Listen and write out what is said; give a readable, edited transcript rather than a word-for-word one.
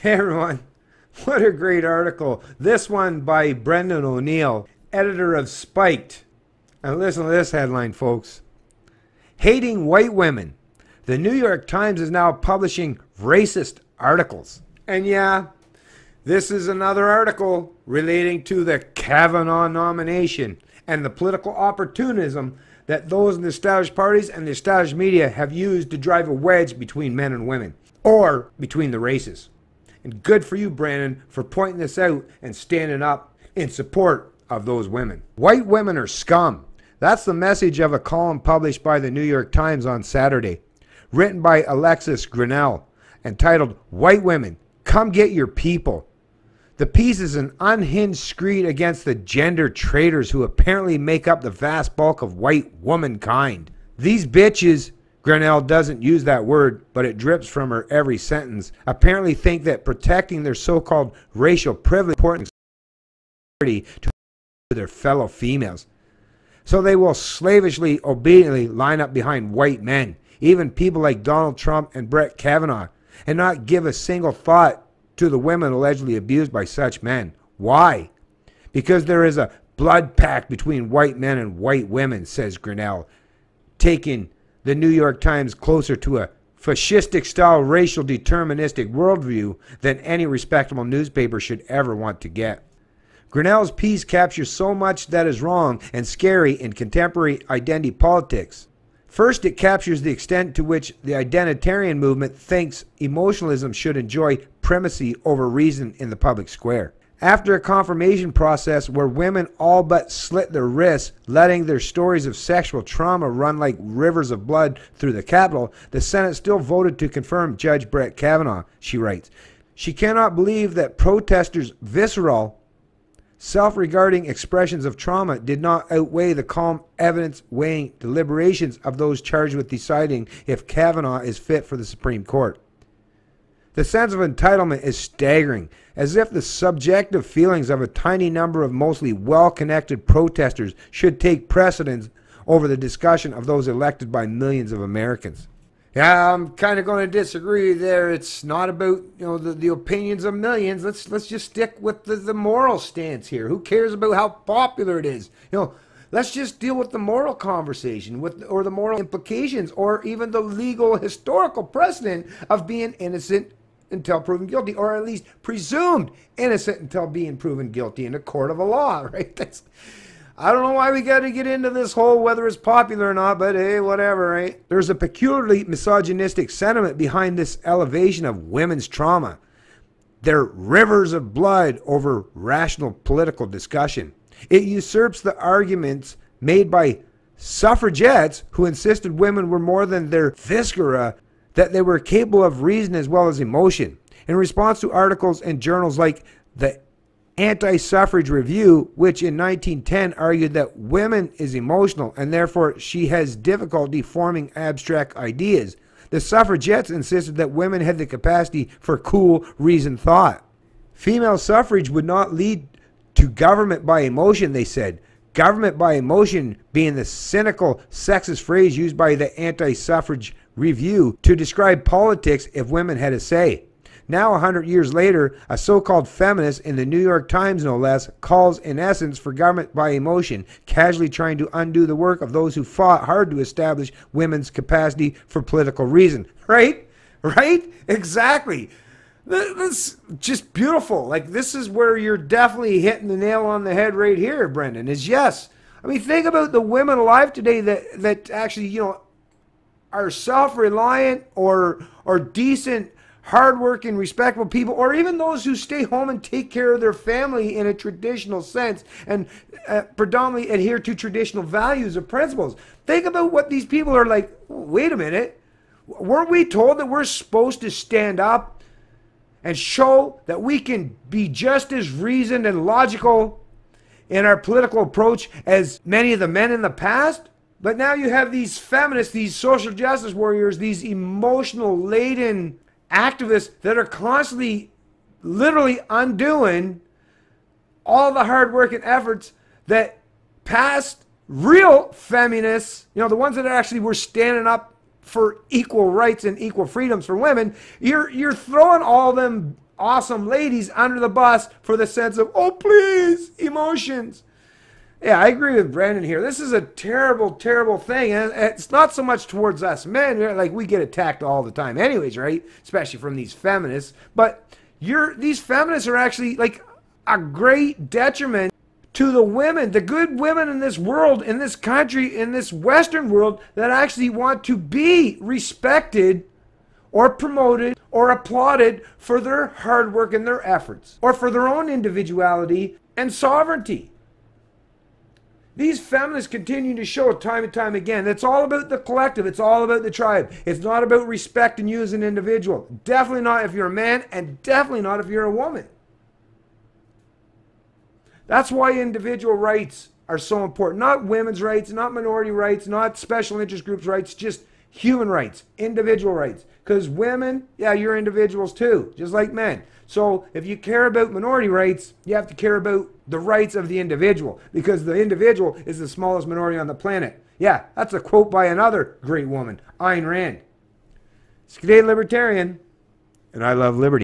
Hey everyone, what a great article. This one by Brendan O'Neill, editor of Spiked. And listen to this headline, folks. Hating white women. The New York Times is now publishing racist articles. And yeah, this is another article relating to the Kavanaugh nomination and the political opportunism that those in the established parties and the established media have used to drive a wedge between men and women, or between the races. And good for you, Brandon, for pointing this out and standing up in support of those women. White women are scum. That's the message of a column published by the New York Times on Saturday, written by Alexis Grinnell, entitled, "White Women, Come Get Your People." The piece is an unhinged screed against the gender traitors who apparently make up the vast bulk of white womankind. These bitches, Grinnell doesn't use that word, but it drips from her every sentence, apparently think that protecting their so-called racial privilege is important to their fellow females. So they will slavishly, obediently line up behind white men, even people like Donald Trump and Brett Kavanaugh, and not give a single thought to the women allegedly abused by such men. Why? Because there is a blood pact between white men and white women, says Grinnell, taking the New York Times closer to a fascistic-style racial deterministic worldview than any respectable newspaper should ever want to get. Grinnell's piece captures so much that is wrong and scary in contemporary identity politics. First, it captures the extent to which the identitarian movement thinks emotionalism should enjoy primacy over reason in the public square. After a confirmation process where women all but slit their wrists, letting their stories of sexual trauma run like rivers of blood through the Capitol, the Senate still voted to confirm Judge Brett Kavanaugh, she writes. She cannot believe that protesters' visceral, self-regarding expressions of trauma did not outweigh the calm, evidence-weighing deliberations of those charged with deciding if Kavanaugh is fit for the Supreme Court. The sense of entitlement is staggering, as if the subjective feelings of a tiny number of mostly well-connected protesters should take precedence over the discussion of those elected by millions of Americans. Yeah, I'm kind of going to disagree there. It's not about, the opinions of millions. Let's just stick with the moral stance here. Who cares about how popular it is? Let's just deal with the moral conversation, or the moral implications, or even the legal historical precedent of being innocent until proven guilty, or at least presumed innocent until being proven guilty in a court of a law, right? I don't know why we got to get into this whole whether it's popular or not, but hey, whatever, right? There's a peculiarly misogynistic sentiment behind this elevation of women's trauma. They're rivers of blood over rational political discussion. It usurps the arguments made by suffragettes who insisted women were more than their viscera, that they were capable of reason as well as emotion. In response to articles in journals like the Anti-Suffrage Review, which in 1910 argued that women is emotional and therefore she has difficulty forming abstract ideas, the suffragettes insisted that women had the capacity for cool, reasoned thought. Female suffrage would not lead to government by emotion, they said. Government by emotion being the cynical, sexist phrase used by the Anti-Suffrage Review to describe politics if women had a say. Now, 100 years later, a so-called feminist in the New York Times, no less, calls in essence for government by emotion, casually trying to undo the work of those who fought hard to establish women's capacity for political reason. Right? Right? Exactly. That's just beautiful. Like, this is where you're definitely hitting the nail on the head right here, Brendan, is yes. I mean, think about the women alive today that actually, are self-reliant or decent, hardworking, respectable people, or even those who stay home and take care of their family in a traditional sense and predominantly adhere to traditional values or principles. Think about what these people are like. Wait a minute. Weren't we told that we're supposed to stand up and show that we can be just as reasoned and logical in our political approach as many of the men in the past? But now you have these feminists, these social justice warriors, these emotional-laden activists that are constantly, literally undoing all the hard work and efforts that past real feminists, the ones that actually were standing up for equal rights and equal freedoms for women, you're throwing all them awesome ladies under the bus for the sense of, oh, please, emotions. Yeah, I agree with Brendan here. This is a terrible, terrible thing. And it's not so much towards us men. Like, we get attacked all the time anyways, right? Especially from these feminists. But these feminists are actually like a great detriment to the women, the good women in this world, in this country, in this Western world that actually want to be respected or promoted or applauded for their hard work and their efforts, or for their own individuality and sovereignty. These feminists continue to show time and time again. It's all about the collective. It's all about the tribe. It's not about respecting you as an individual. Definitely not if you're a man, and definitely not if you're a woman. That's why individual rights are so important. Not women's rights, not minority rights, not special interest groups' rights, just human rights, individual rights. Because women, yeah, you're individuals too, just like men. So if you care about minority rights, you have to care about the rights of the individual, because the individual is the smallest minority on the planet. Yeah, that's a quote by another great woman, Ayn Rand. It's Canadian Libertarian, and I love liberty.